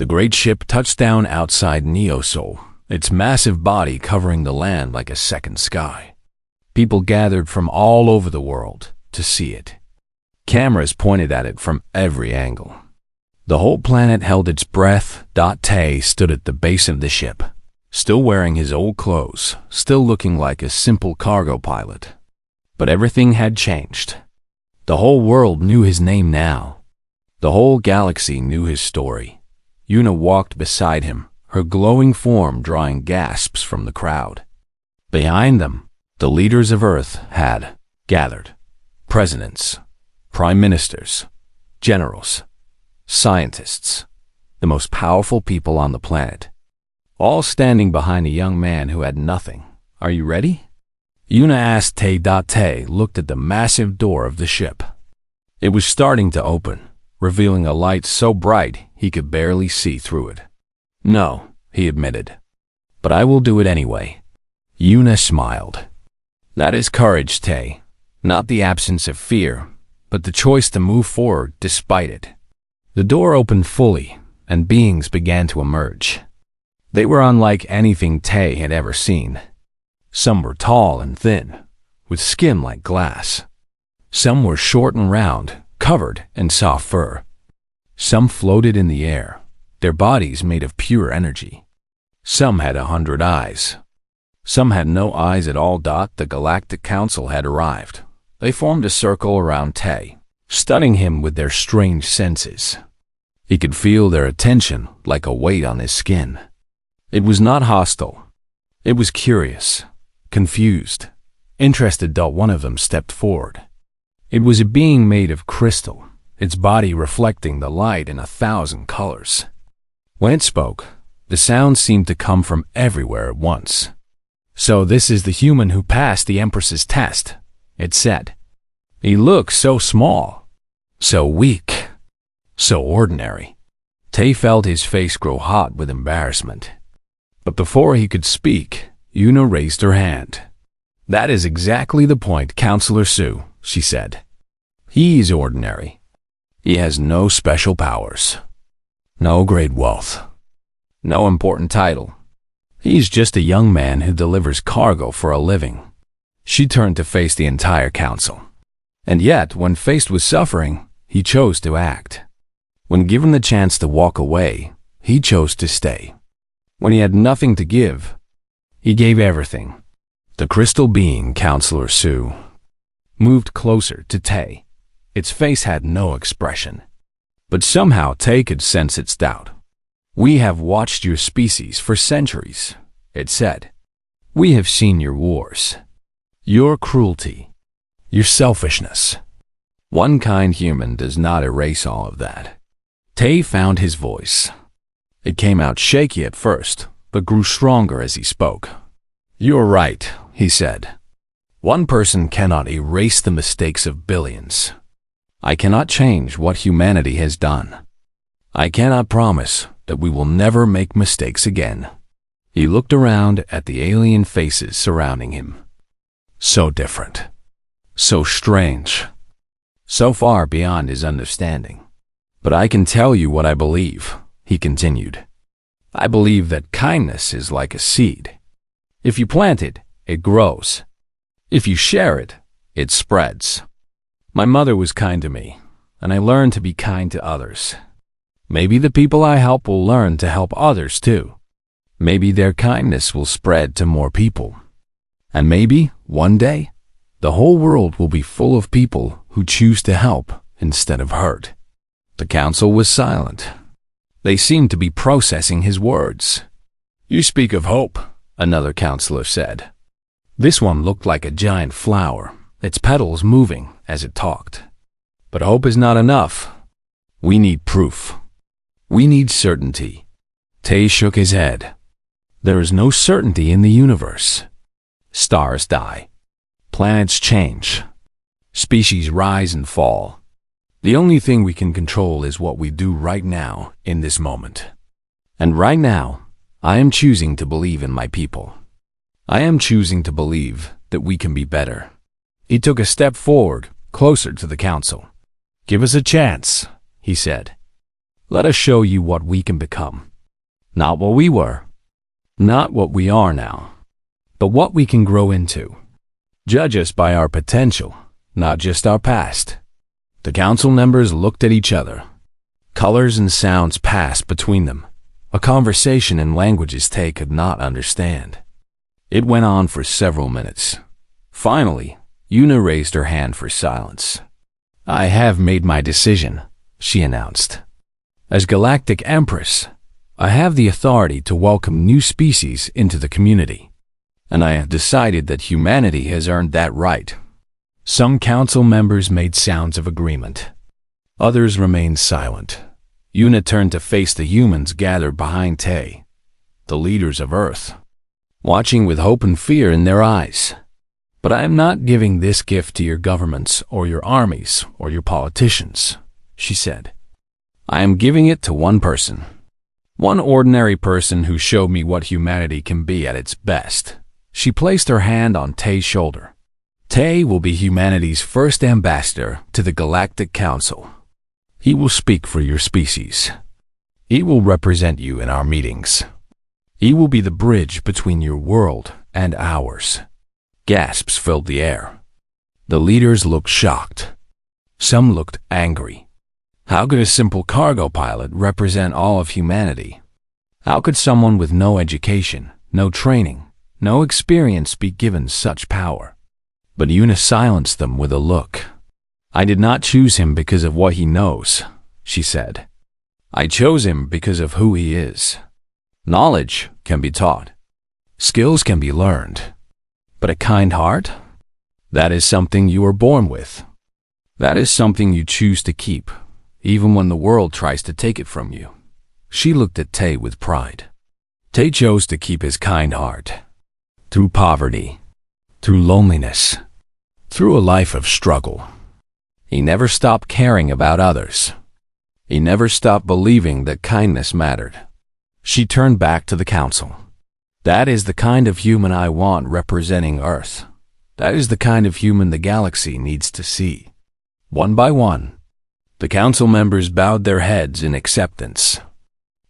The great ship touched down outside Neosol, its massive body covering the land like a second sky. People gathered from all over the world to see it. Cameras pointed at it from every angle. The whole planet held its breath. Tay stood at the base of the ship, still wearing his old clothes, still looking like a simple cargo pilot. But everything had changed. The whole world knew his name now. The whole galaxy knew his story. Yuna walked beside him, her glowing form drawing gasps from the crowd. Behind them, the leaders of Earth had gathered. Presidents, prime ministers, generals, scientists, the most powerful people on the planet, all standing behind a young man who had nothing. Are you ready? Yuna asked. Tay looked at the massive door of the ship. It was starting to open, revealing a light so bright he could barely see through it. No, he admitted. But I will do it anyway. Yuna smiled. That is courage, Tay. Not the absence of fear, but the choice to move forward despite it. The door opened fully, and beings began to emerge. They were unlike anything Tay had ever seen. Some were tall and thin, with skin like glass. Some were short and round, covered in soft fur. Some floated in the air, their bodies made of pure energy. Some had 100 eyes. Some had no eyes at all. The Galactic Council had arrived. They formed a circle around Tay, studying him with their strange senses. He could feel their attention like a weight on his skin. It was not hostile. It was curious, confused, interested. One of them stepped forward. It was a being made of crystal, its body reflecting the light in 1,000 colors. When it spoke, the sound seemed to come from everywhere at once. So this is the human who passed the Empress's test, it said. He looks so small, so weak, so ordinary. Tay felt his face grow hot with embarrassment. But before he could speak, Yuna raised her hand. That is exactly the point, Counselor Sue, she said. He is ordinary. He has no special powers, no great wealth, no important title. He's just a young man who delivers cargo for a living. She turned to face the entire council. And yet, when faced with suffering, he chose to act. When given the chance to walk away, he chose to stay. When he had nothing to give, he gave everything. The crystal being, Counselor Sue, moved closer to Tay. Its face had no expression. But somehow Tay could sense its doubt. We have watched your species for centuries, it said. We have seen your wars, your cruelty, your selfishness. One kind human does not erase all of that. Tay found his voice. It came out shaky at first, but grew stronger as he spoke. You're right, he said. One person cannot erase the mistakes of billions. I cannot change what humanity has done. I cannot promise that we will never make mistakes again. He looked around at the alien faces surrounding him. So different, so strange, so far beyond his understanding. But I can tell you what I believe, he continued. I believe that kindness is like a seed. If you plant it, it grows. If you share it, it spreads. My mother was kind to me, and I learned to be kind to others. Maybe the people I help will learn to help others too. Maybe their kindness will spread to more people. And maybe, one day, the whole world will be full of people who choose to help instead of hurt. The council was silent. They seemed to be processing his words. You speak of hope, another counselor said. This one looked like a giant flower, its petals moving as it talked. But hope is not enough. We need proof. We need certainty. Tay shook his head. There is no certainty in the universe. Stars die. Planets change. Species rise and fall. The only thing we can control is what we do right now, in this moment. And right now, I am choosing to believe in my people. I am choosing to believe that we can be better. He took a step forward, closer to the council. Give us a chance, he said. Let us show you what we can become. Not what we were, not what we are now, but what we can grow into. Judge us by our potential, not just our past. The council members looked at each other. Colors and sounds passed between them, a conversation in languages they could not understand. It went on for several minutes. Finally, Yuna raised her hand for silence. I have made my decision, she announced. As Galactic Empress, I have the authority to welcome new species into the community, and I have decided that humanity has earned that right. Some council members made sounds of agreement. Others remained silent. Yuna turned to face the humans gathered behind Tay, the leaders of Earth, watching with hope and fear in their eyes. But I am not giving this gift to your governments or your armies or your politicians, she said. I am giving it to one person. One ordinary person who showed me what humanity can be at its best. She placed her hand on Tay's shoulder. Tay will be humanity's first ambassador to the Galactic Council. He will speak for your species. He will represent you in our meetings. He will be the bridge between your world and ours. Gasps filled the air. The leaders looked shocked. Some looked angry. How could a simple cargo pilot represent all of humanity? How could someone with no education, no training, no experience be given such power? But Yuna silenced them with a look. I did not choose him because of what he knows, she said. I chose him because of who he is. Knowledge can be taught. Skills can be learned. But a kind heart? That is something you are born with. That is something you choose to keep, even when the world tries to take it from you. She looked at Tay with pride. Tay chose to keep his kind heart. Through poverty, through loneliness, through a life of struggle. He never stopped caring about others. He never stopped believing that kindness mattered. She turned back to the council. That is the kind of human I want representing Earth. That is the kind of human the galaxy needs to see. One by one, the council members bowed their heads in acceptance.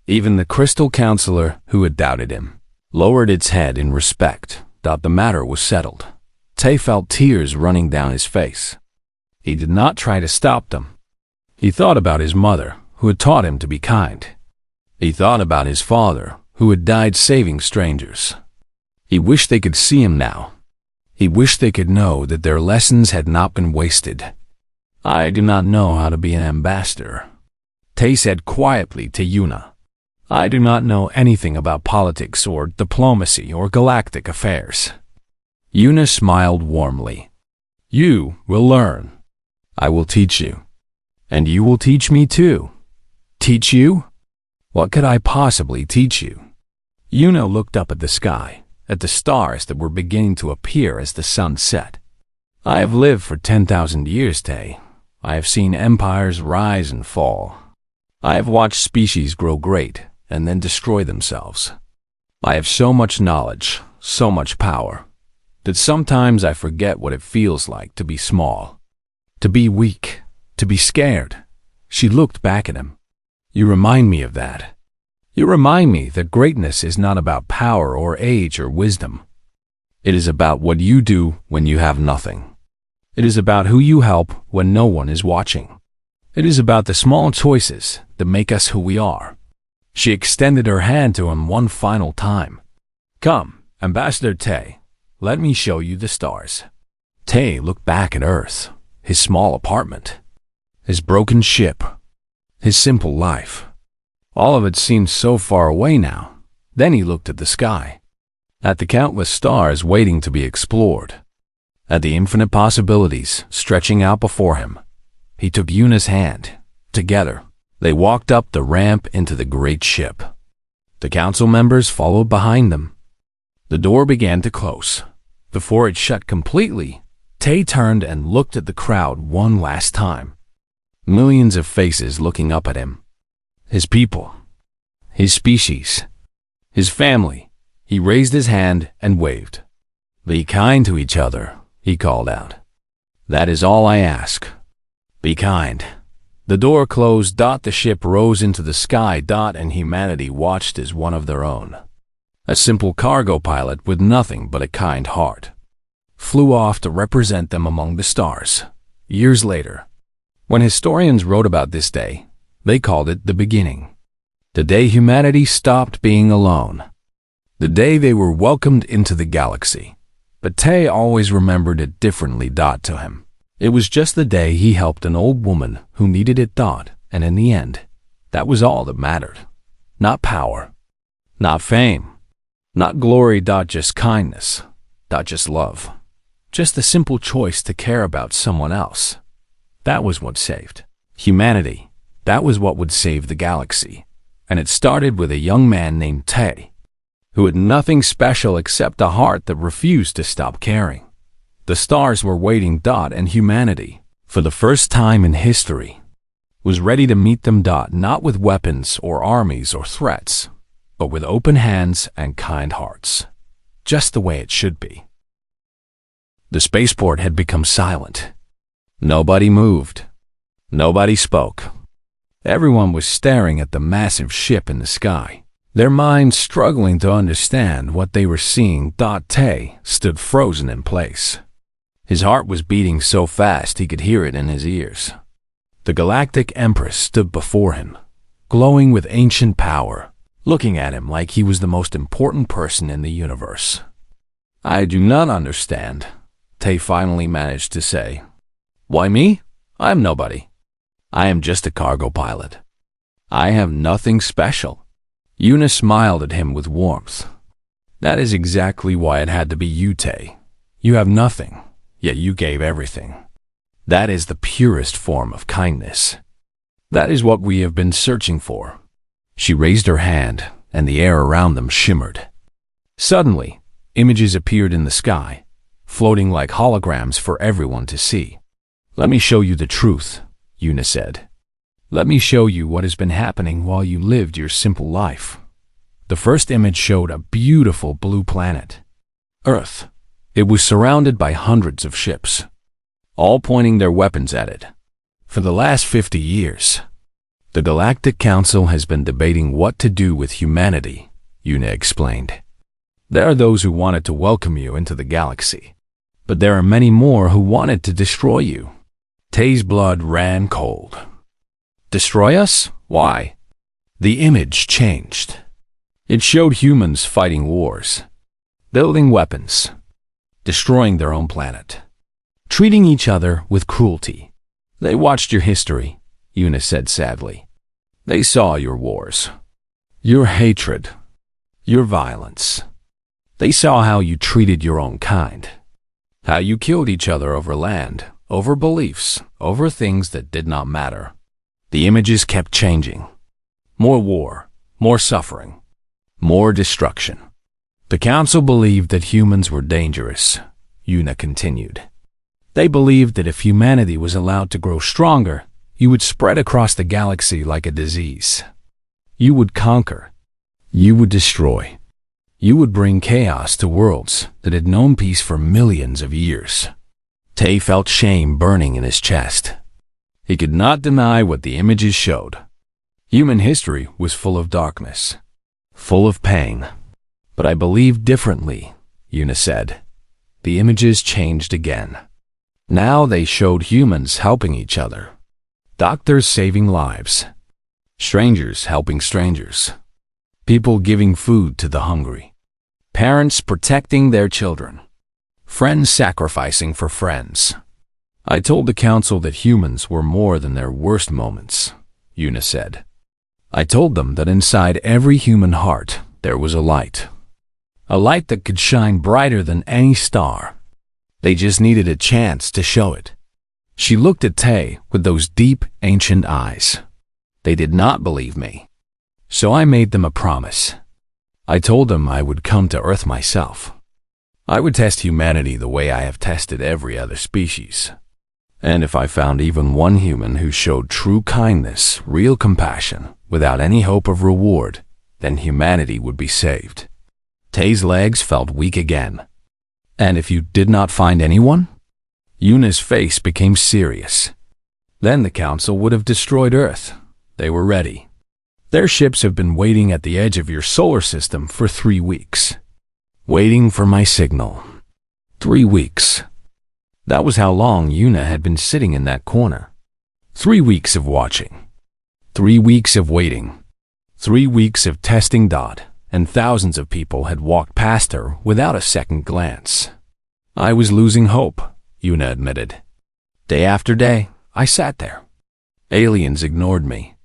Even the crystal counselor, who had doubted him, lowered its head in respect that the matter was settled. Tay felt tears running down his face. He did not try to stop them. He thought about his mother, who had taught him to be kind. He thought about his father, who had died saving strangers. He wished they could see him now. He wished they could know that their lessons had not been wasted. I do not know how to be an ambassador, Tay said quietly to Yuna. I do not know anything about politics or diplomacy or galactic affairs. Yuna smiled warmly. You will learn. I will teach you. And you will teach me too. Teach you? What could I possibly teach you? Yuna looked up at the sky, at the stars that were beginning to appear as the sun set. I have lived for 10,000 years, Tay. I have seen empires rise and fall. I have watched species grow great and then destroy themselves. I have so much knowledge, so much power, that sometimes I forget what it feels like to be small, to be weak, to be scared. She looked back at him. You remind me of that. You remind me that greatness is not about power or age or wisdom. It is about what you do when you have nothing. It is about who you help when no one is watching. It is about the small choices that make us who we are. She extended her hand to him one final time. Come, Ambassador Tay, let me show you the stars. Tay looked back at Earth, his small apartment, his broken ship, his simple life. All of it seemed so far away now. Then he looked at the sky, at the countless stars waiting to be explored, at the infinite possibilities stretching out before him. He took Yuna's hand. Together, they walked up the ramp into the great ship. The council members followed behind them. The door began to close. Before it shut completely, Tay turned and looked at the crowd one last time. Millions of faces looking up at him. His people, his species, his family. He raised his hand and waved. Be kind to each other, he called out. That is all I ask. Be kind. The door closed. The ship rose into the sky. And humanity watched as one of their own. A simple cargo pilot with nothing but a kind heart flew off to represent them among the stars. Years later, when historians wrote about this day, they called it the beginning. The day humanity stopped being alone. The day they were welcomed into the galaxy. But Tay always remembered it differently. To him, it was just the day he helped an old woman who needed it. And in the end, that was all that mattered. Not power, not fame, not glory. Just kindness, just love. Just the simple choice to care about someone else. That was what saved humanity. That was what would save the galaxy. And it started with a young man named Tay, who had nothing special except a heart that refused to stop caring. The stars were waiting. And humanity, for the first time in history, was ready to meet them. Not with weapons or armies or threats, but with open hands and kind hearts. Just the way it should be. The spaceport had become silent. Nobody moved. Nobody spoke. Everyone was staring at the massive ship in the sky, their minds struggling to understand what they were seeing. Tay stood frozen in place. His heart was beating so fast he could hear it in his ears. The Galactic Empress stood before him, glowing with ancient power, looking at him like he was the most important person in the universe. "I do not understand," Tay finally managed to say. "Why me? I am nobody. I am just a cargo pilot. I have nothing special." Una smiled at him with warmth. "That is exactly why it had to be you, Tay. You have nothing, yet you gave everything. That is the purest form of kindness. That is what we have been searching for." She raised her hand, and the air around them shimmered. Suddenly, images appeared in the sky, floating like holograms for everyone to see. "Let me show you the truth," Una said. "Let me show you what has been happening while you lived your simple life." The first image showed a beautiful blue planet, Earth. It was surrounded by hundreds of ships, all pointing their weapons at it. For the last 50 years, the Galactic Council has been debating what to do with humanity, Una explained. "There are those who wanted to welcome you into the galaxy, but there are many more who wanted to destroy you." Tay's blood ran cold. "Destroy us? Why?" The image changed. It showed humans fighting wars, building weapons, destroying their own planet, treating each other with cruelty. "They watched your history," Una said sadly. "They saw your wars, your hatred, your violence. They saw how you treated your own kind, how you killed each other over land, over beliefs, over things that did not matter." The images kept changing. More war, more suffering, more destruction. "The Council believed that humans were dangerous," Una continued. "They believed that if humanity was allowed to grow stronger, you would spread across the galaxy like a disease. You would conquer. You would destroy. You would bring chaos to worlds that had known peace for millions of years." Tay felt shame burning in his chest. He could not deny what the images showed. Human history was full of darkness, full of pain. "But I believed differently," Una said. The images changed again. Now they showed humans helping each other, doctors saving lives, strangers helping strangers, people giving food to the hungry, parents protecting their children, friends sacrificing for friends. "I told the Council that humans were more than their worst moments," Una said. "I told them that inside every human heart there was a light that could shine brighter than any star. They just needed a chance to show it." She looked at Tay with those deep, ancient eyes. "They did not believe me. So I made them a promise. I told them I would come to Earth myself. I would test humanity the way I have tested every other species. And if I found even one human who showed true kindness, real compassion, without any hope of reward, then humanity would be saved." Tay's legs felt weak again. "And if you did not find anyone?" Una's face became serious. Then the Council would have destroyed Earth. They were ready. Their ships have been waiting at the edge of your solar system for 3 weeks. Waiting for my signal. 3 weeks. That was how long Yuna had been sitting in that corner. 3 weeks of watching. 3 weeks of waiting. 3 weeks of testing Dot, and thousands of people had walked past her without a second glance. I was losing hope, Yuna admitted. Day after day, I sat there. Aliens ignored me.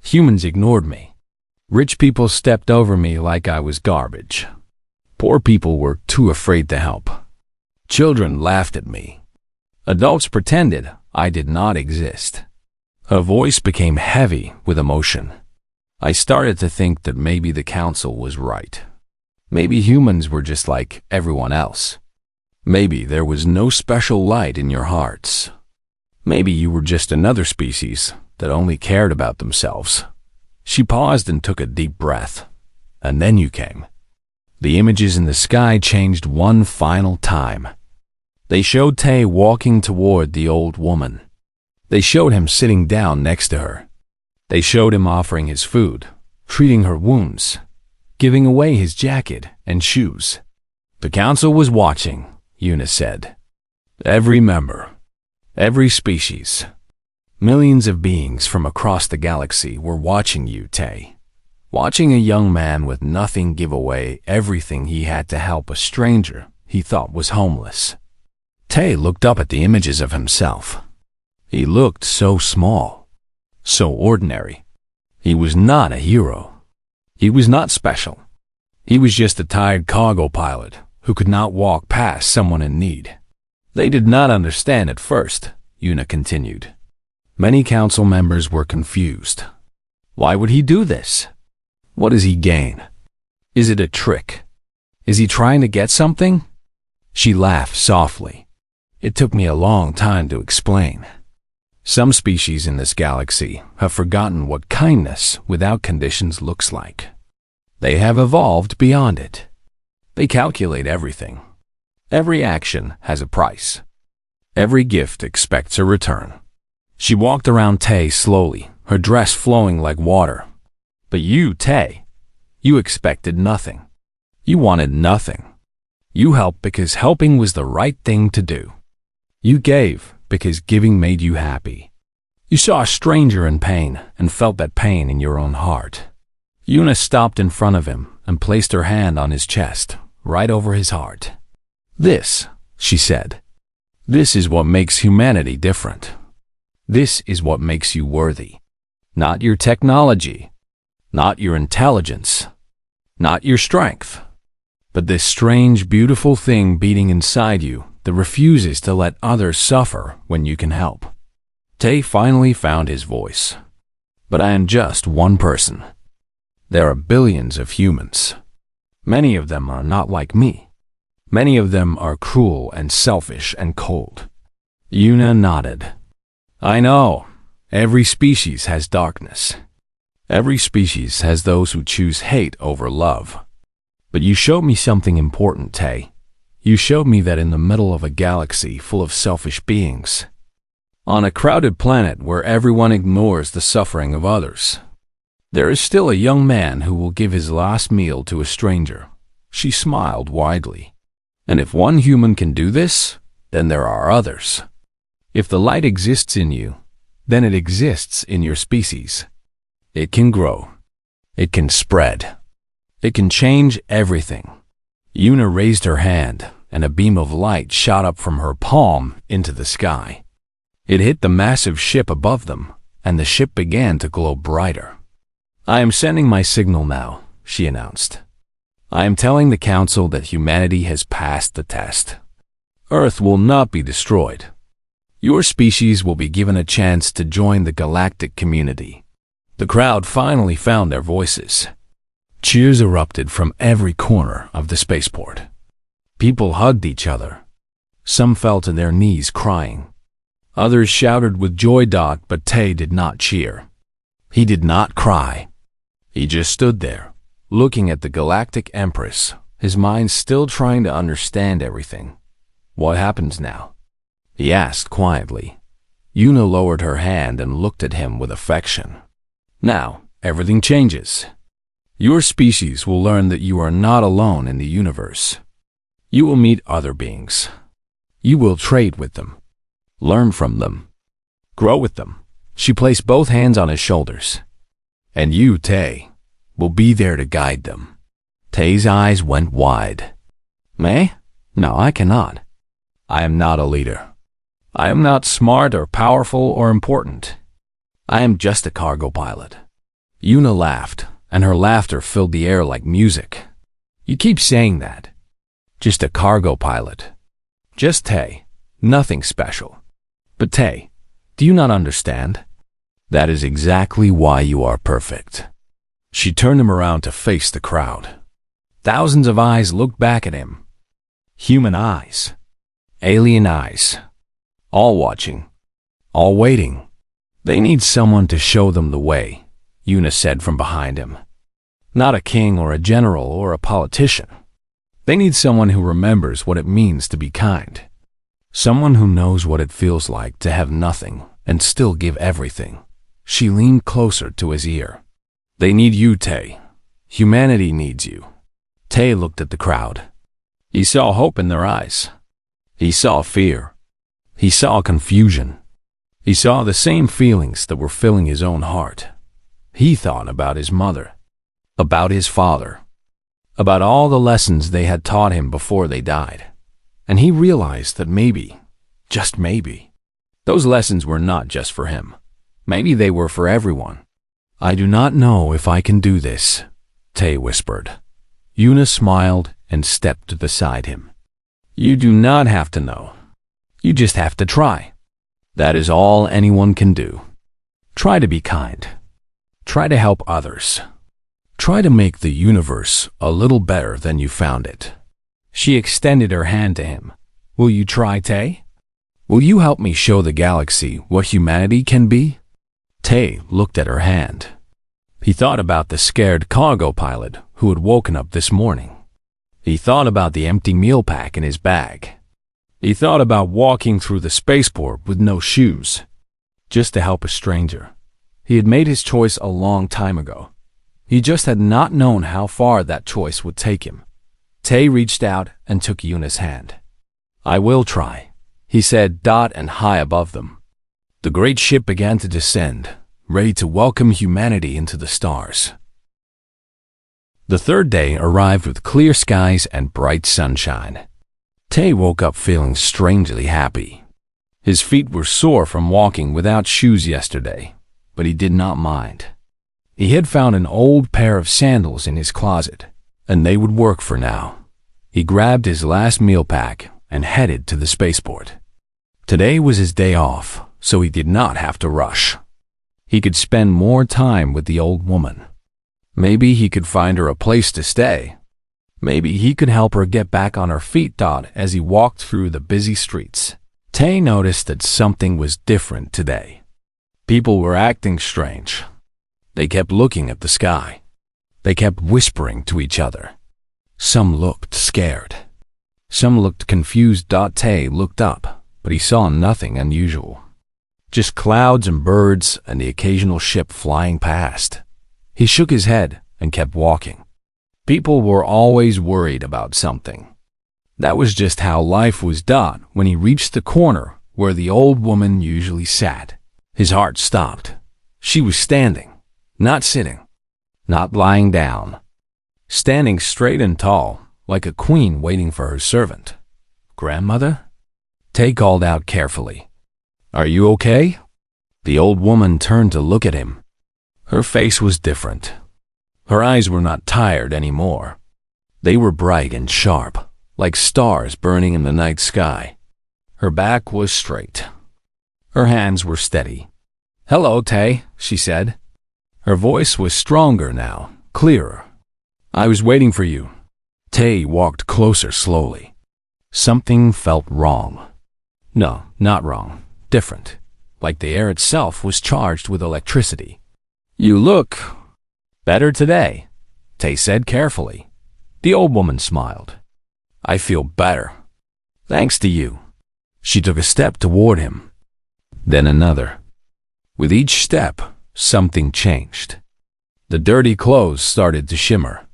Humans ignored me. Rich people stepped over me like I was garbage. Poor people were too afraid to help. Children laughed at me. Adults pretended I did not exist. Her voice became heavy with emotion. I started to think that maybe the Council was right. Maybe humans were just like everyone else. Maybe there was no special light in your hearts. Maybe you were just another species that only cared about themselves. She paused and took a deep breath. And then you came. The images in the sky changed one final time. They showed Tay walking toward the old woman. They showed him sitting down next to her. They showed him offering his food, treating her wounds, giving away his jacket and shoes. The Council was watching, Yuna said. Every member, every species, millions of beings from across the galaxy were watching you, Tay. Watching a young man with nothing give away everything he had to help a stranger he thought was homeless. Tay looked up at the images of himself. He looked so small, so ordinary. He was not a hero. He was not special. He was just a tired cargo pilot who could not walk past someone in need. They did not understand at first, Yuna continued. Many Council members were confused. Why would he do this? What does he gain? Is it a trick? Is he trying to get something? She laughed softly. It took me a long time to explain. Some species in this galaxy have forgotten what kindness without conditions looks like. They have evolved beyond it. They calculate everything. Every action has a price. Every gift expects a return. She walked around Tay slowly, her dress flowing like water. But you, Tay, you expected nothing. You wanted nothing. You helped because helping was the right thing to do. You gave because giving made you happy. You saw a stranger in pain and felt that pain in your own heart. Yuna stopped in front of him and placed her hand on his chest, right over his heart. This, she said, this is what makes humanity different. This is what makes you worthy. Not your technology, not your intelligence, not your strength, but this strange, beautiful thing beating inside you that refuses to let others suffer when you can help. Tay finally found his voice. But I am just one person. There are billions of humans. Many of them are not like me. Many of them are cruel and selfish and cold. Yuna nodded. I know. Every species has darkness. Every species has those who choose hate over love. But you showed me something important, Tay. You showed me that in the middle of a galaxy full of selfish beings, on a crowded planet where everyone ignores the suffering of others, there is still a young man who will give his last meal to a stranger. She smiled widely. And if one human can do this, then there are others. If the light exists in you, then it exists in your species. It can grow. It can spread. It can change everything. Yuna raised her hand, and a beam of light shot up from her palm into the sky. It hit the massive ship above them, and the ship began to glow brighter. I am sending my signal now, she announced. I am telling the Council that humanity has passed the test. Earth will not be destroyed. Your species will be given a chance to join the galactic community. The crowd finally found their voices. Cheers erupted from every corner of the spaceport. People hugged each other. Some fell to their knees crying. Others shouted with joy. But Tay did not cheer. He did not cry. He just stood there, looking at the Galactic Empress, his mind still trying to understand everything. What happens now? He asked quietly. Yuna lowered her hand and looked at him with affection. Now, everything changes. Your species will learn that you are not alone in the universe. You will meet other beings. You will trade with them, learn from them, grow with them. She placed both hands on his shoulders. And you, Tay, will be there to guide them. Tay's eyes went wide. Me? No, I cannot. I am not a leader. I am not smart or powerful or important. I am just a cargo pilot. Yuna laughed, and her laughter filled the air like music. You keep saying that. Just a cargo pilot. Just Tay. Nothing special. But Tay, do you not understand? That is exactly why you are perfect. She turned him around to face the crowd. Thousands of eyes looked back at him. Human eyes. Alien eyes. All watching. All waiting. They need someone to show them the way, Yuna said from behind him. Not a king or a general or a politician. They need someone who remembers what it means to be kind. Someone who knows what it feels like to have nothing and still give everything. She leaned closer to his ear. They need you, Tay. Humanity needs you. Tay looked at the crowd. He saw hope in their eyes. He saw fear. He saw confusion. He saw the same feelings that were filling his own heart. He thought about his mother, about his father, about all the lessons they had taught him before they died. And he realized that maybe, just maybe, those lessons were not just for him. Maybe they were for everyone. I do not know if I can do this, Tay whispered. Yuna smiled and stepped beside him. You do not have to know. You just have to try. That is all anyone can do. Try to be kind. Try to help others. Try to make the universe a little better than you found it. She extended her hand to him. Will you try, Tay? Will you help me show the galaxy what humanity can be? Tay looked at her hand. He thought about the scared cargo pilot who had woken up this morning. He thought about the empty meal pack in his bag. He thought about walking through the spaceport with no shoes, just to help a stranger. He had made his choice a long time ago. He just had not known how far that choice would take him. Tay reached out and took Yuna's hand. I will try, he said, and high above them. The great ship began to descend, ready to welcome humanity into the stars. The third day arrived with clear skies and bright sunshine. Tay woke up feeling strangely happy. His feet were sore from walking without shoes yesterday, but he did not mind. He had found an old pair of sandals in his closet, and they would work for now. He grabbed his last meal pack and headed to the spaceport. Today was his day off, so he did not have to rush. He could spend more time with the old woman. Maybe he could find her a place to stay. Maybe he could help her get back on her feet, as he walked through the busy streets. Tay noticed that something was different today. People were acting strange. They kept looking at the sky. They kept whispering to each other. Some looked scared. Some looked confused. Tay looked up, but he saw nothing unusual. Just clouds and birds and the occasional ship flying past. He shook his head and kept walking. People were always worried about something. That was just how life was. When he reached the corner where the old woman usually sat, his heart stopped. She was standing, not sitting, not lying down. Standing straight and tall, like a queen waiting for her servant. Grandmother? Tay called out carefully. Are you okay? The old woman turned to look at him. Her face was different. Her eyes were not tired anymore. They were bright and sharp, like stars burning in the night sky. Her back was straight. Her hands were steady. Hello, Tay, she said. Her voice was stronger now, clearer. I was waiting for you. Tay walked closer slowly. Something felt wrong. No, not wrong. Different. Like the air itself was charged with electricity. You look better today, Tay said carefully. The old woman smiled. I feel better. Thanks to you. She took a step toward him. then another. With each step, something changed. The dirty clothes started to shimmer.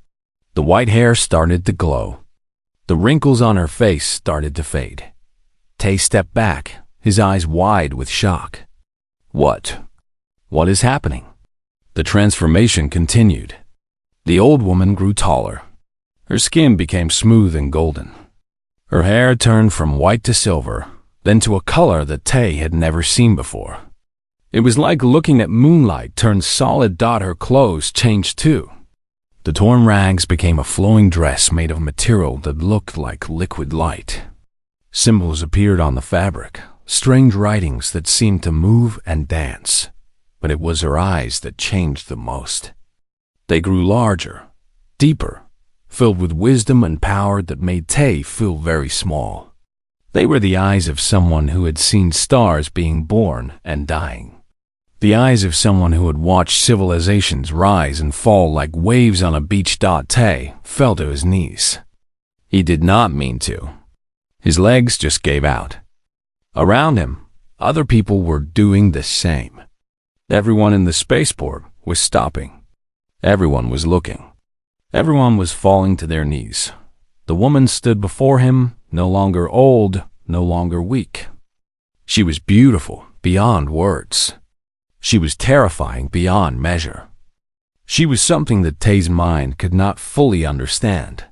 The white hair started to glow. The wrinkles on her face started to fade. Tay stepped back, his eyes wide with shock. What is happening? The transformation continued. The old woman grew taller. Her skin became smooth and golden. Her hair turned from white to silver, then to a color that Tay had never seen before. It was like looking at moonlight turn solid. Her clothes changed too. The torn rags became a flowing dress made of material that looked like liquid light. Symbols appeared on the fabric, strange writings that seemed to move and dance. But it was her eyes that changed the most. They grew larger, deeper, filled with wisdom and power that made Tay feel very small. They were the eyes of someone who had seen stars being born and dying. The eyes of someone who had watched civilizations rise and fall like waves on a beach. Tay fell to his knees. He did not mean to. His legs just gave out. Around him, other people were doing the same. Everyone in the spaceport was stopping. Everyone was looking. Everyone was falling to their knees. The woman stood before him, no longer old, no longer weak. She was beautiful beyond words. She was terrifying beyond measure. She was something that Tay's mind could not fully understand.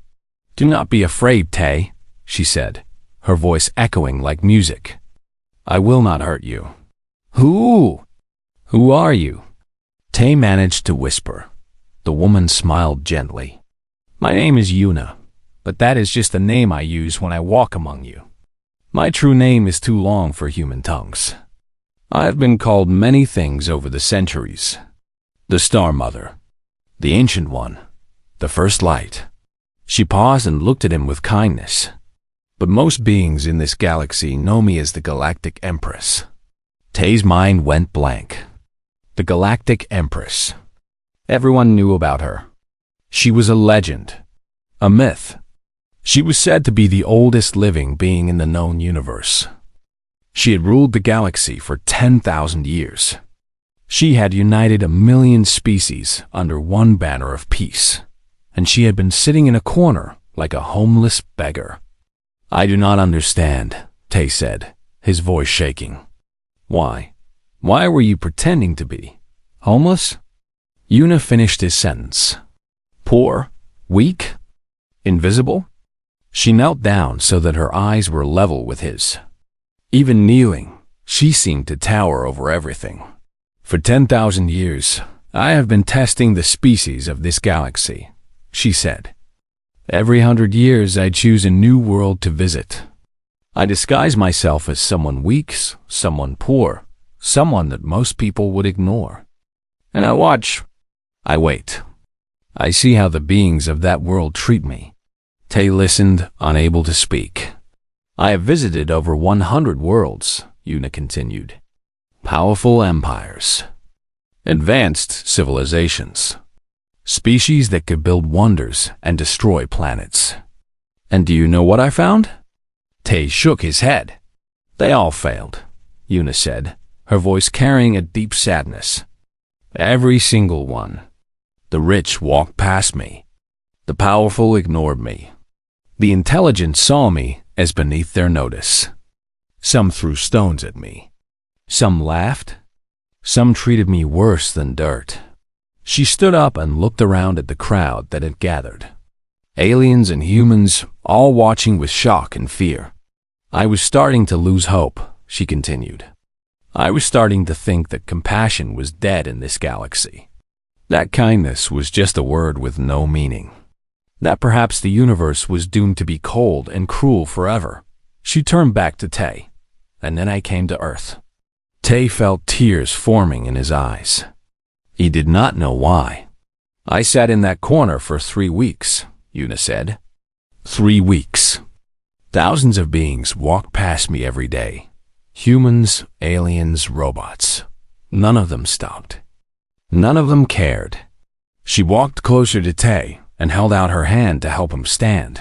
"Do not be afraid, Tay," she said, her voice echoing like music. "I will not hurt you." Who are you?" Tay managed to whisper. The woman smiled gently. "My name is Yuna, but that is just the name I use when I walk among you. My true name is too long for human tongues. I have been called many things over the centuries. The Star Mother, the Ancient One, the First Light." She paused and looked at him with kindness. "But most beings in this galaxy know me as the Galactic Empress." Tay's mind went blank. The Galactic Empress. Everyone knew about her. She was a legend, a myth. She was said to be the oldest living being in the known universe. She had ruled the galaxy for 10,000 years. She had united 1,000,000 species under one banner of peace, and she had been sitting in a corner like a homeless beggar. "I do not understand," Tay said, his voice shaking. Why were you pretending to be homeless?" Yuna finished his sentence. "Poor, weak, invisible?" She knelt down so that her eyes were level with his. Even kneeling, she seemed to tower over everything. "For 10,000 years, I have been testing the species of this galaxy," she said. "Every 100 years I choose a new world to visit. I disguise myself as someone weak, someone poor, someone that most people would ignore. And I watch. I wait. I see how the beings of that world treat me." Tay listened, unable to speak. "I have visited over 100 worlds," Yuna continued. "Powerful empires. Advanced civilizations. Species that could build wonders and destroy planets. And do you know what I found?" Tay shook his head. "They all failed," Yuna said, her voice carrying a deep sadness. "Every single one. The rich walked past me. The powerful ignored me. The intelligent saw me as beneath their notice. Some threw stones at me. Some laughed. Some treated me worse than dirt." She stood up and looked around at the crowd that had gathered. Aliens and humans, all watching with shock and fear. "I was starting to lose hope," she continued. "I was starting to think that compassion was dead in this galaxy. That kindness was just a word with no meaning. That perhaps the universe was doomed to be cold and cruel forever." She turned back to Tay. "And then I came to Earth." Tay felt tears forming in his eyes. He did not know why. "I sat in that corner for 3 weeks, Yuna said. 3 weeks. Thousands of beings walked past me every day. Humans, aliens, robots. None of them stopped. None of them cared." She walked closer to Tay and held out her hand to help him stand.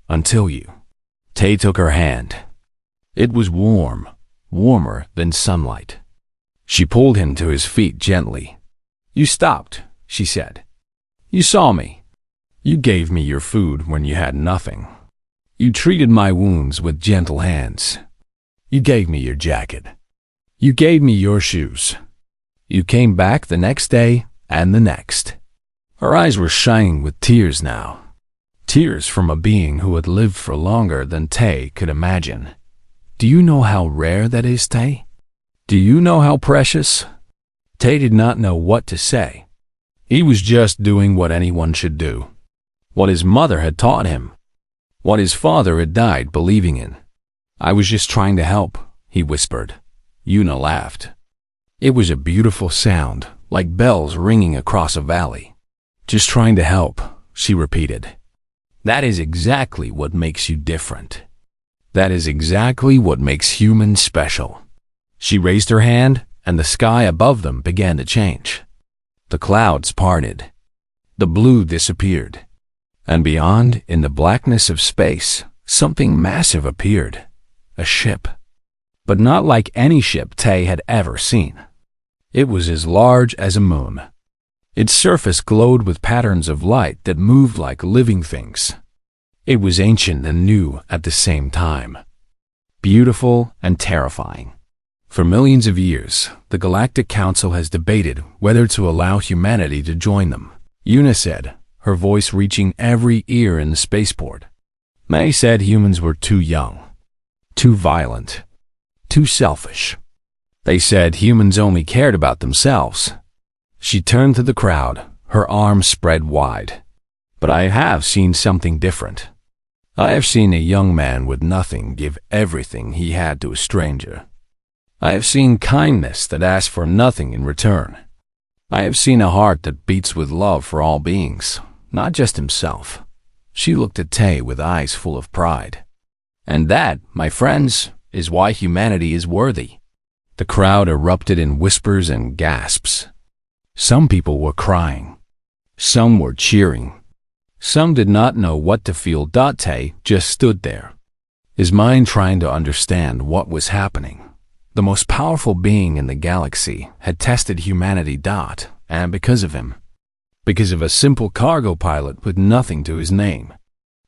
"Until you." Tay took her hand. It was warm, warmer than sunlight, She pulled him to his feet gently. "You stopped," she said. "You saw me. You gave me your food when you had nothing. You treated my wounds with gentle hands. You gave me your jacket. You gave me your shoes. You came back the next day and the next." Her eyes were shining with tears now. Tears from a being who had lived for longer than Tay could imagine. "Do you know how rare that is, Tay? Do you know how precious?" Tay did not know what to say. He was just doing what anyone should do. What his mother had taught him. What his father had died believing in. "I was just trying to help," he whispered. Yuna laughed. It was a beautiful sound, like bells ringing across a valley. "Just trying to help," she repeated. "That is exactly what makes you different. That is exactly what makes humans special." She raised her hand, and the sky above them began to change. The clouds parted. The blue disappeared. And beyond, in the blackness of space, something massive appeared. A ship. But not like any ship Tay had ever seen. It was as large as a moon. Its surface glowed with patterns of light that moved like living things. It was ancient and new at the same time. Beautiful and terrifying. For millions of years, the Galactic Council has debated whether to allow humanity to join them, Yuna said, her voice reaching every ear in the spaceport. May said humans were too young, too violent, too selfish. They said humans only cared about themselves. She turned to the crowd, her arms spread wide. "But I have seen something different. I have seen a young man with nothing give everything he had to a stranger. I have seen kindness that asks for nothing in return. I have seen a heart that beats with love for all beings, not just himself." She looked at Tay with eyes full of pride. "And that, my friends, is why humanity is worthy." The crowd erupted in whispers and gasps. Some people were crying. Some were cheering. Some did not know what to feel. Tay just stood there, his mind trying to understand what was happening. The most powerful being in the galaxy had tested humanity. And because of him, because of a simple cargo pilot with nothing to his name,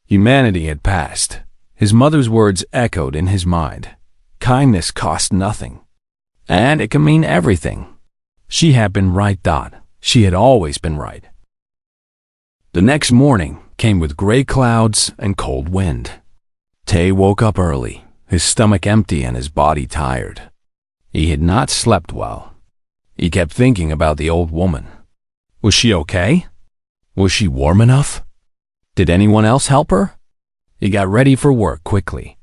humanity had passed. His mother's words echoed in his mind. Kindness cost nothing. And it can mean everything. She had been right. She had always been right. The next morning came with gray clouds and cold wind. Tay woke up early, his stomach empty and his body tired. He had not slept well. He kept thinking about the old woman. Was she okay? Was she warm enough? Did anyone else help her? He got ready for work quickly.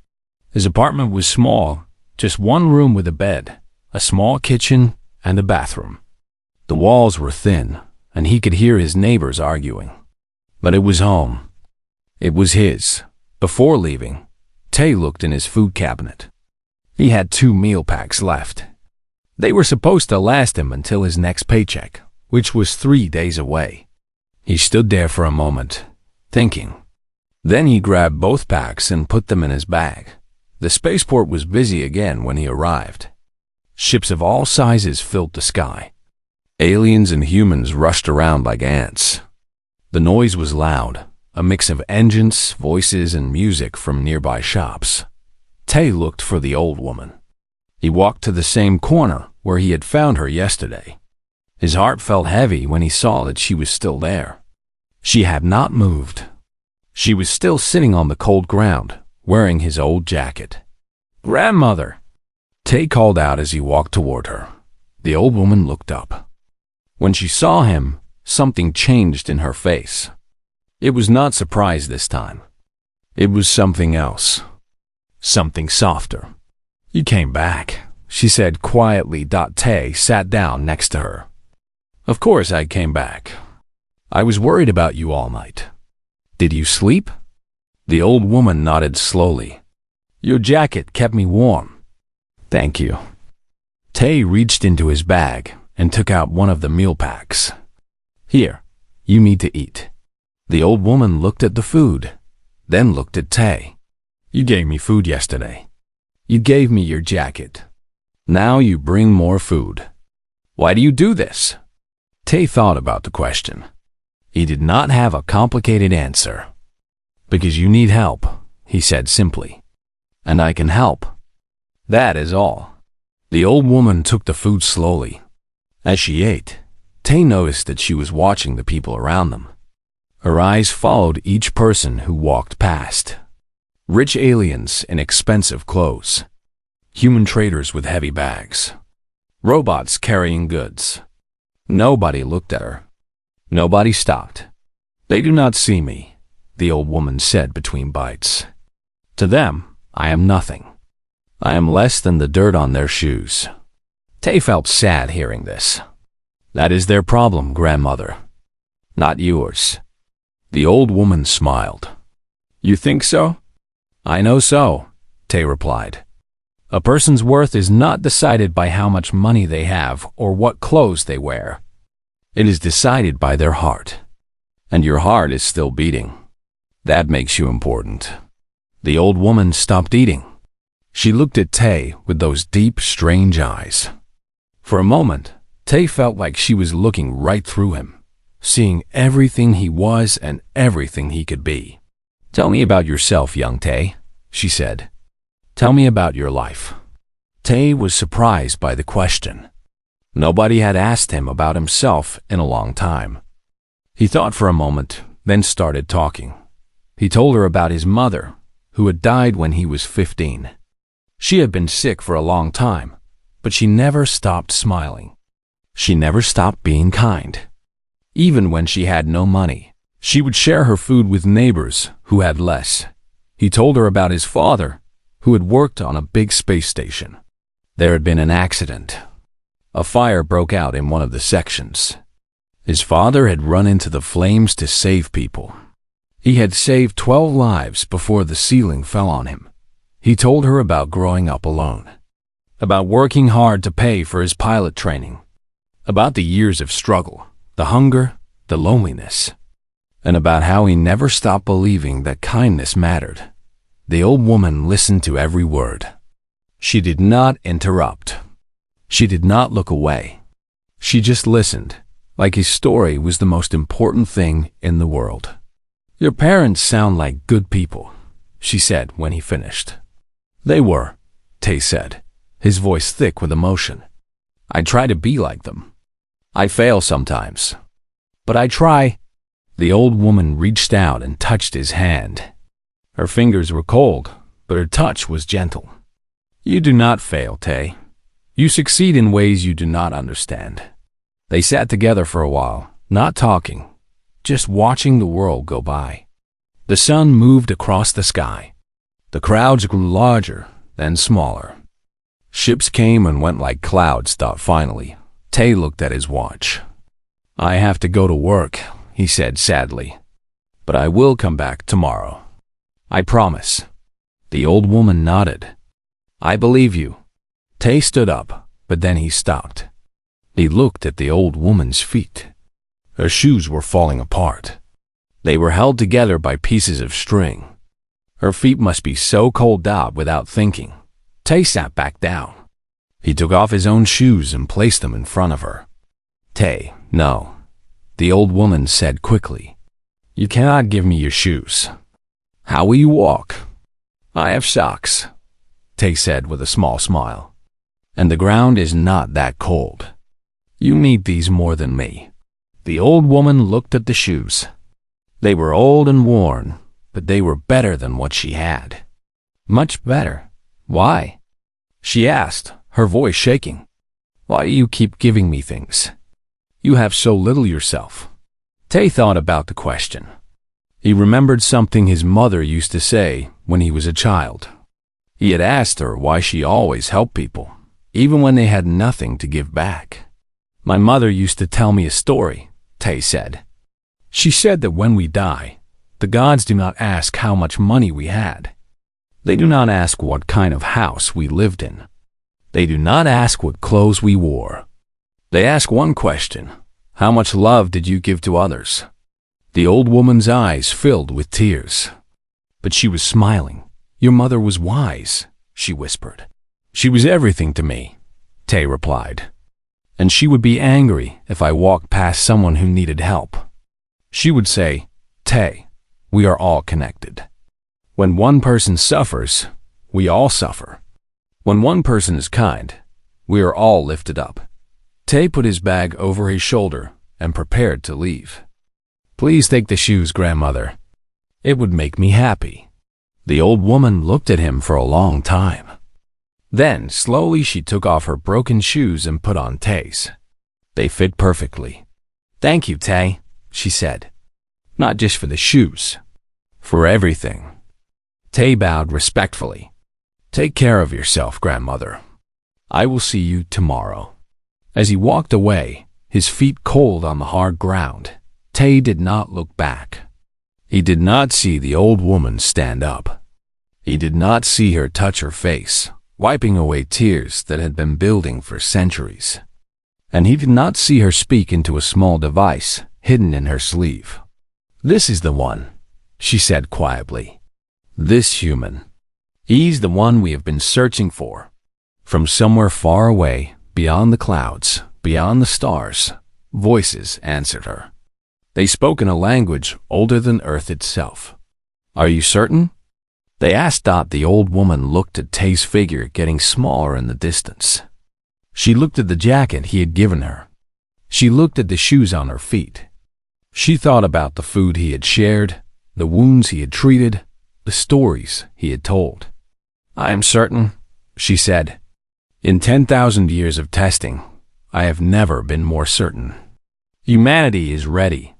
His apartment was small, just one room with a bed, a small kitchen, and a bathroom. The walls were thin, and he could hear his neighbors arguing. But it was home. It was his. Before leaving, Tay looked in his food cabinet. He had 2 meal packs left. They were supposed to last him until his next paycheck, which was 3 days away. He stood there for a moment, thinking. Then he grabbed both packs and put them in his bag. The spaceport was busy again when he arrived. Ships of all sizes filled the sky. Aliens and humans rushed around like ants. The noise was loud, a mix of engines, voices, and music from nearby shops. Tay looked for the old woman. He walked to the same corner where he had found her yesterday. His heart felt heavy when he saw that she was still there. She had not moved. She was still sitting on the cold ground, wearing his old jacket. "Grandmother!" Tay called out as he walked toward her. The old woman looked up. When she saw him, something changed in her face. It was not surprise this time. It was something else. Something softer. "You came back," she said quietly. Tay sat down next to her. "Of course I came back. I was worried about you all night. Did you sleep?" The old woman nodded slowly. "Your jacket kept me warm." "Thank you." Tay reached into his bag and took out one of the meal packs. "Here, you need to eat." The old woman looked at the food, then looked at Tay. "You gave me food yesterday. You gave me your jacket. Now you bring more food." Why do you do this? Tay thought about the question. He did not have a complicated answer. Because you need help, he said simply. And I can help. That is all. The old woman took the food slowly. As she ate, Tay noticed that she was watching the people around them. Her eyes followed each person who walked past. Rich aliens in expensive clothes. Human traders with heavy bags. Robots carrying goods. Nobody looked at her. Nobody stopped. They do not see me, the old woman said between bites. To them, I am nothing. I am less than the dirt on their shoes. Tay felt sad hearing this. That is their problem, grandmother. Not yours. The old woman smiled. You think so? I know so, Tay replied. A person's worth is not decided by how much money they have or what clothes they wear. It is decided by their heart. And your heart is still beating. That makes you important. The old woman stopped eating. She looked at Tay with those deep, strange eyes. For a moment, Tay felt like she was looking right through him, seeing everything he was and everything he could be. Tell me about yourself, young Tay, she said. Tell me about your life. Tay was surprised by the question. Nobody had asked him about himself in a long time. He thought for a moment, then started talking. He told her about his mother, who had died when he was 15. She had been sick for a long time, but she never stopped smiling. She never stopped being kind. Even when she had no money, she would share her food with neighbors who had less. He told her about his father, who had worked on a big space station. There had been an accident. A fire broke out in one of the sections. His father had run into the flames to save people. He had saved 12 lives before the ceiling fell on him. He told her about growing up alone, about working hard to pay for his pilot training, about the years of struggle, the hunger, the loneliness, and about how he never stopped believing that kindness mattered. The old woman listened to every word. She did not interrupt. She did not look away. She just listened, like his story was the most important thing in the world. Your parents sound like good people, she said when he finished. They were, Tay said, his voice thick with emotion. I try to be like them. I fail sometimes. But I try. The old woman reached out and touched his hand. Her fingers were cold, but her touch was gentle. You do not fail, Tay. You succeed in ways you do not understand. They sat together for a while, not talking, just watching the world go by. The sun moved across the sky. The crowds grew larger, then smaller. Ships came and went like clouds, thought finally. Tay looked at his watch. I have to go to work, he said sadly. But I will come back tomorrow. I promise. The old woman nodded. I believe you. Tay stood up, but then he stopped. He looked at the old woman's feet. Her shoes were falling apart. They were held together by pieces of string. Her feet must be so cold out without thinking. Tay sat back down. He took off his own shoes and placed them in front of her. Tay, no, the old woman said quickly. You cannot give me your shoes. How will you walk? I have socks, Tay said with a small smile. And the ground is not that cold. You need these more than me. The old woman looked at the shoes. They were old and worn, but they were better than what she had. Much better. Why? She asked, her voice shaking. Why do you keep giving me things? You have so little yourself. Tay thought about the question. He remembered something his mother used to say when he was a child. He had asked her why she always helped people, even when they had nothing to give back. My mother used to tell me a story, Tay said. She said that when we die, the gods do not ask how much money we had. They do not ask what kind of house we lived in. They do not ask what clothes we wore. They ask one question: how much love did you give to others? The old woman's eyes filled with tears. But she was smiling. Your mother was wise, she whispered. She was everything to me, Tay replied. and she would be angry if I walked past someone who needed help. She would say, "Tay, we are all connected. When one person suffers, we all suffer. When one person is kind, we are all lifted up." Tay put his bag over his shoulder and prepared to leave. "Please take the shoes, grandmother. It would make me happy." The old woman looked at him for a long time. Then, slowly, she took off her broken shoes and put on Tay's. They fit perfectly. "Thank you, Tay," she said. "Not just for the shoes, for everything." Tay bowed respectfully. "Take care of yourself, grandmother. I will see you tomorrow." As he walked away, his feet cold on the hard ground, Tay did not look back. He did not see the old woman stand up. He did not see her touch her face, wiping away tears that had been building for centuries. And he did not see her speak into a small device hidden in her sleeve. "This is the one," she said quietly. "This human. He's the one we have been searching for." From somewhere far away, beyond the clouds, beyond the stars, voices answered her. They spoke in a language older than Earth itself. "Are you certain?" they asked. The old woman looked at Tay's figure getting smaller in the distance. She looked at the jacket he had given her. She looked at the shoes on her feet. She thought about the food he had shared, the wounds he had treated, the stories he had told. "I am certain," she said. "In 10,000 years of testing, I have never been more certain. Humanity is ready."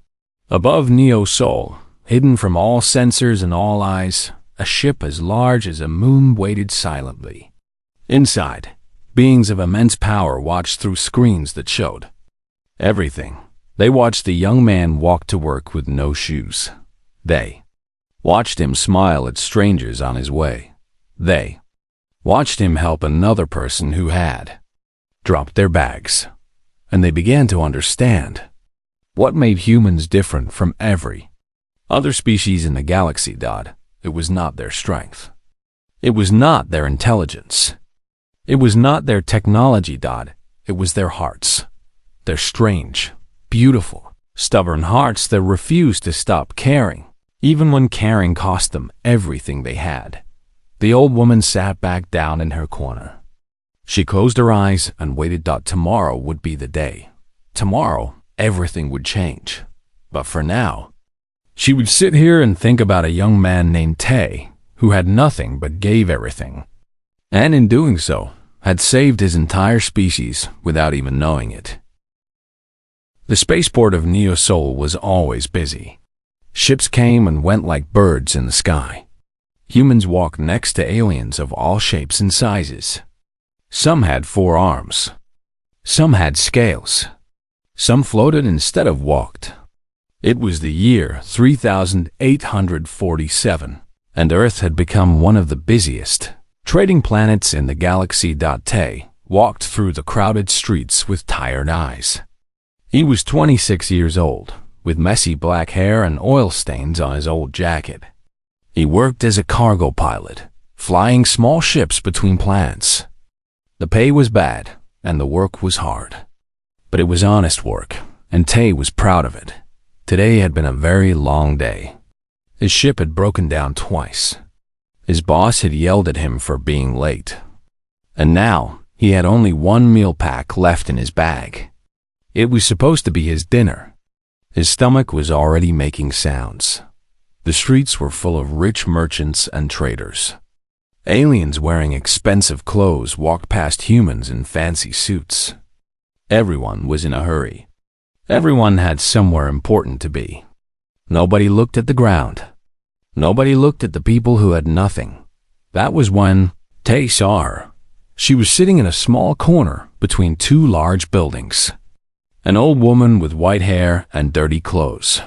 Above Neo Sol, hidden from all sensors and all eyes, a ship as large as a moon waited silently. Inside, beings of immense power watched through screens that showed everything. They watched the young man walk to work with no shoes. They watched him smile at strangers on his way. They watched him help another person who had dropped their bags. And they began to understand what made humans different from every other species in the galaxy. It was not their strength. It was not their intelligence. It was not their technology. It was their hearts. Their strange, beautiful, stubborn hearts that refused to stop caring, even when caring cost them everything they had. The old woman sat back down in her corner. She closed her eyes and waited. Tomorrow would be the day. Tomorrow, everything would change. But for now, she would sit here and think about a young man named Tay, who had nothing but gave everything. And in doing so, had saved his entire species without even knowing it. The spaceport of Neo Sol was always busy. Ships came and went like birds in the sky. Humans walked next to aliens of all shapes and sizes. Some had 4 arms. Some had scales. Some floated instead of walked. It was the year 3847, and Earth had become one of the busiest trading planets in the galaxy. Tay walked through the crowded streets with tired eyes. He was 26 years old, with messy black hair and oil stains on his old jacket. He worked as a cargo pilot, flying small ships between planets. The pay was bad, and the work was hard. But it was honest work, and Tay was proud of it. Today had been a very long day. His ship had broken down twice. His boss had yelled at him for being late. And now, he had only 1 meal pack left in his bag. It was supposed to be his dinner. His stomach was already making sounds. The streets were full of rich merchants and traders. Aliens wearing expensive clothes walked past humans in fancy suits. Everyone was in a hurry. Everyone had somewhere important to be. Nobody looked at the ground. Nobody looked at the people who had nothing. That was when Tay saw her. She was sitting in a small corner between 2 large buildings. An old woman with white hair and dirty clothes.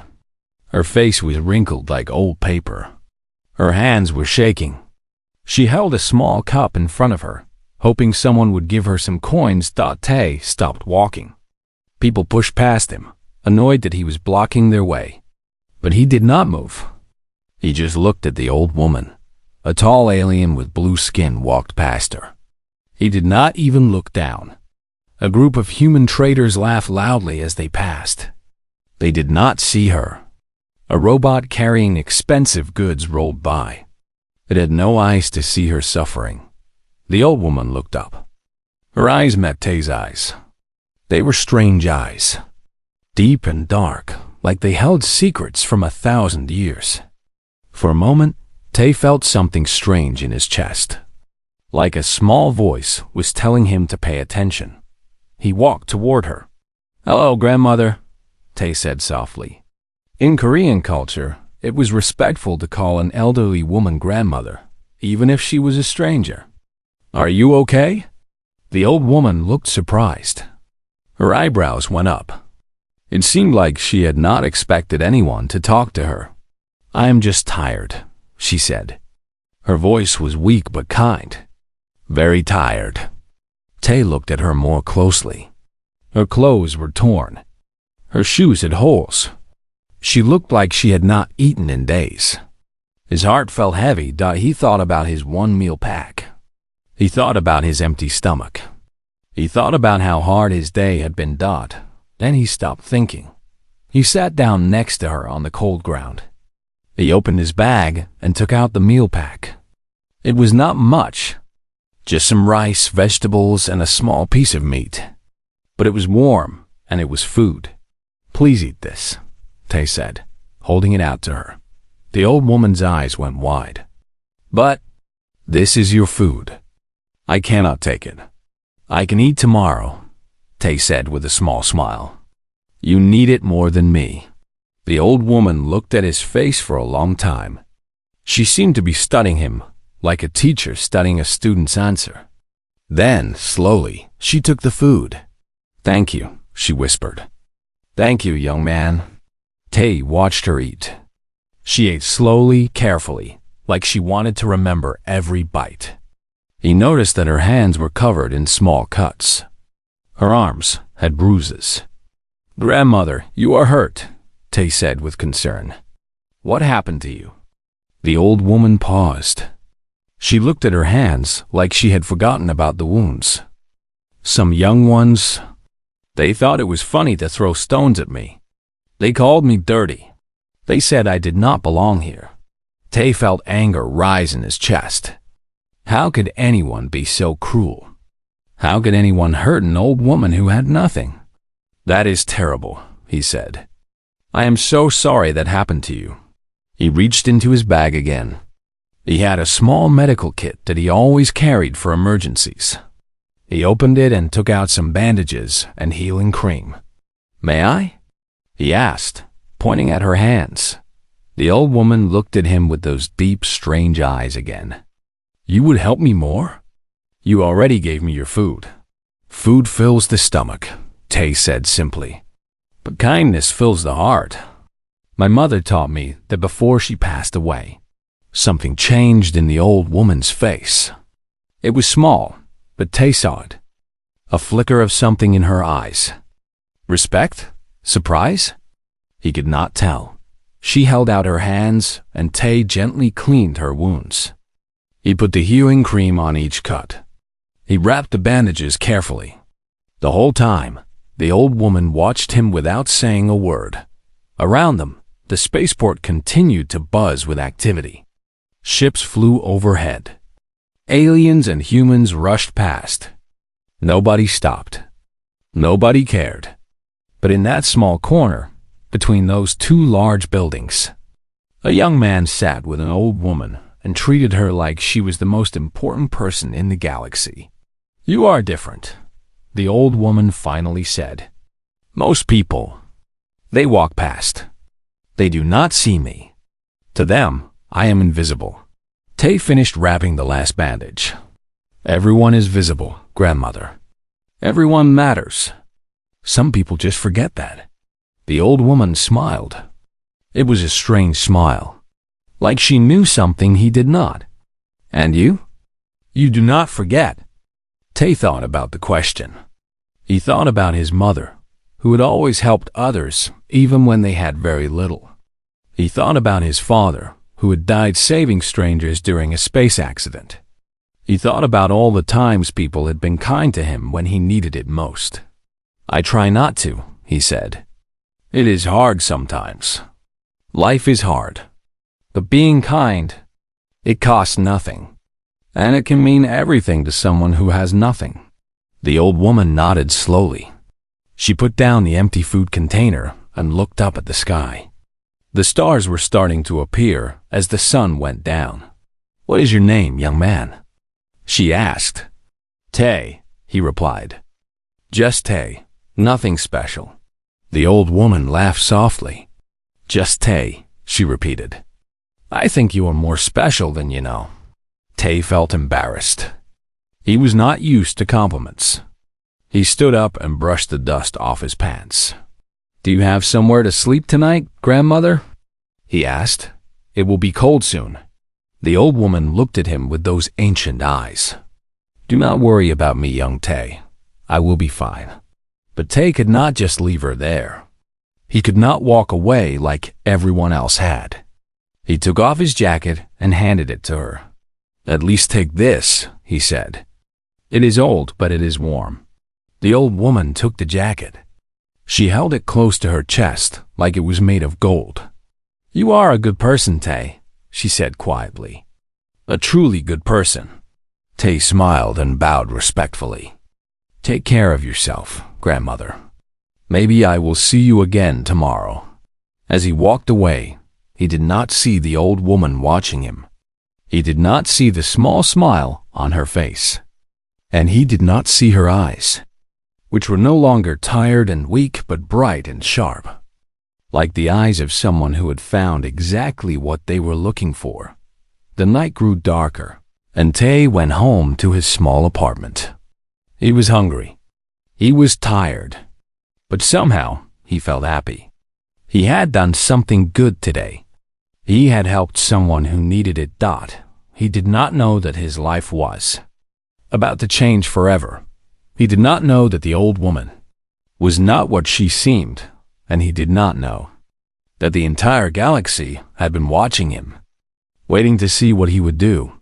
Her face was wrinkled like old paper. Her hands were shaking. She held a small cup in front of her, hoping someone would give her some coins. Tay stopped walking. People pushed past him, annoyed that he was blocking their way. But he did not move. He just looked at the old woman. A tall alien with blue skin walked past her. He did not even look down. A group of human traders laughed loudly as they passed. They did not see her. A robot carrying expensive goods rolled by. It had no eyes to see her suffering. The old woman looked up. Her eyes met Tay's eyes. They were strange eyes, deep and dark, like they held secrets from 1,000 years. For a moment, Tay felt something strange in his chest. Like a small voice was telling him to pay attention. He walked toward her. "Hello, grandmother," Tay said softly. In Korean culture, it was respectful to call an elderly woman grandmother, even if she was a stranger. "Are you okay?" The old woman looked surprised. Her eyebrows went up. It seemed like she had not expected anyone to talk to her. "I am just tired," she said. Her voice was weak but kind. "Very tired." Tay looked at her more closely. Her clothes were torn. Her shoes had holes. She looked like she had not eaten in days. His heart felt heavy. He thought about his one-meal pack. He thought about his empty stomach. He thought about how hard his day had been. Then he stopped thinking. He sat down next to her on the cold ground. He opened his bag and took out the meal pack. It was not much, just some rice, vegetables, and a small piece of meat. But it was warm, and it was food. "Please eat this," Tay said, holding it out to her. The old woman's eyes went wide. "But this is your food. I cannot take it. I can eat tomorrow," Tay said with a small smile. "You need it more than me." The old woman looked at his face for a long time. She seemed to be studying him, like a teacher studying a student's answer. Then, slowly, she took the food. "Thank you," she whispered. "Thank you, young man." Tay watched her eat. She ate slowly, carefully, like she wanted to remember every bite. He noticed that her hands were covered in small cuts. Her arms had bruises. "Grandmother, you are hurt," Tay said with concern. "What happened to you?" The old woman paused. She looked at her hands like she had forgotten about the wounds. "Some young ones, they thought it was funny to throw stones at me. They called me dirty. They said I did not belong here." Tay felt anger rise in his chest. How could anyone be so cruel? How could anyone hurt an old woman who had nothing? "That is terrible," he said. "I am so sorry that happened to you." He reached into his bag again. He had a small medical kit that he always carried for emergencies. He opened it and took out some bandages and healing cream. "May I?" he asked, pointing at her hands. The old woman looked at him with those deep, strange eyes again. "You would help me more? You already gave me your food." "Food fills the stomach," Tay said simply. "But kindness fills the heart. My mother taught me that before she passed away, something changed in the old woman's face. It was small, but Tay saw it. A flicker of something in her eyes. Respect? Surprise? He could not tell. She held out her hands, and Tay gently cleaned her wounds. He put the healing cream on each cut. He wrapped the bandages carefully. The whole time, the old woman watched him without saying a word. Around them, the spaceport continued to buzz with activity. Ships flew overhead. Aliens and humans rushed past. Nobody stopped. Nobody cared. But in that small corner, between those two large buildings, a young man sat with an old woman and treated her like she was the most important person in the galaxy. "You are different," the old woman finally said. "Most people, they walk past. They do not see me. To them, I am invisible." Tay finished wrapping the last bandage. "Everyone is visible, grandmother. Everyone matters. Some people just forget that." The old woman smiled. It was a strange smile, like she knew something he did not. "And you? You do not forget." Tay thought about the question. He thought about his mother, who had always helped others even when they had very little. He thought about his father, who had died saving strangers during a space accident. He thought about all the times people had been kind to him when he needed it most. "I try not to," he said. "It is hard sometimes. Life is hard. But being kind, it costs nothing. And it can mean everything to someone who has nothing." The old woman nodded slowly. She put down the empty food container and looked up at the sky. The stars were starting to appear as the sun went down. "What is your name, young man?" she asked. "Tay," he replied. "Just Tay, nothing special." The old woman laughed softly. "Just Tay," she repeated. "I think you are more special than you know." Tay felt embarrassed. He was not used to compliments. He stood up and brushed the dust off his pants. "Do you have somewhere to sleep tonight, grandmother?" he asked. "It will be cold soon." The old woman looked at him with those ancient eyes. "Do not worry about me, young Tay. I will be fine." But Tay could not just leave her there. He could not walk away like everyone else had. He took off his jacket and handed it to her. "At least take this," he said. "It is old, but it is warm." The old woman took the jacket. She held it close to her chest like it was made of gold. "You are a good person, Tay," she said quietly. "A truly good person." Tay smiled and bowed respectfully. "Take care of yourself, grandmother. Maybe I will see you again tomorrow." As he walked away, he did not see the old woman watching him. He did not see the small smile on her face. And he did not see her eyes, which were no longer tired and weak but bright and sharp, like the eyes of someone who had found exactly what they were looking for. The night grew darker, and Tay went home to his small apartment. He was hungry. He was tired. But somehow he felt happy. He had done something good today. He had helped someone who needed it. He did not know that his life was about to change forever. He did not know that the old woman was not what she seemed, and he did not know that the entire galaxy had been watching him, waiting to see what he would do.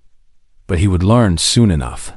But he would learn soon enough.